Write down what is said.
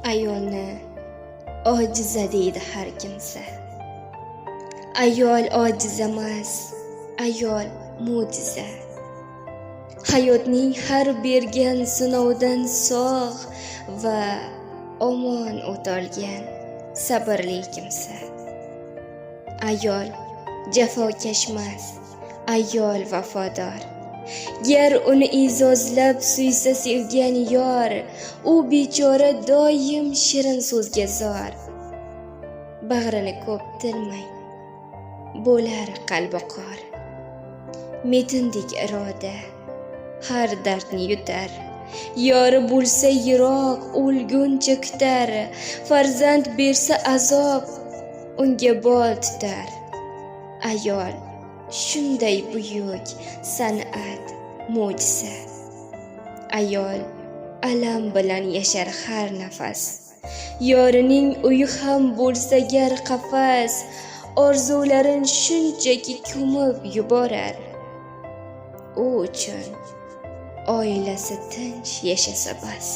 Ayolni ojiza deydi har kimsa. Ayol ojiz emas, ayol mo'jiza. Hayotning har bergan sinovdan sog' va omon o'tolgan sabrli kimsa. Ayol jafokash emas, ayol vafodor. Gar uni e'zozlab suysa sevgan yor, u bechora doim shirin so'zga zor. Bag'rini ko'p tilmang, bo'lar qalbi qor. Metindek iroda har dardni yutar. Yori bo'lsa yiroq, o'lguncha kutar. Farzand bersa azob, unga bol tutar. Ayol shunday buyuk san'at, mo'jiza. Ayol alam bilan yashar har nafas. Yorining uyi ham bo'lsa gar qafas, orzularin shunchaki ko'mib yuborar. U uchun oilasi tinch yashasa bas.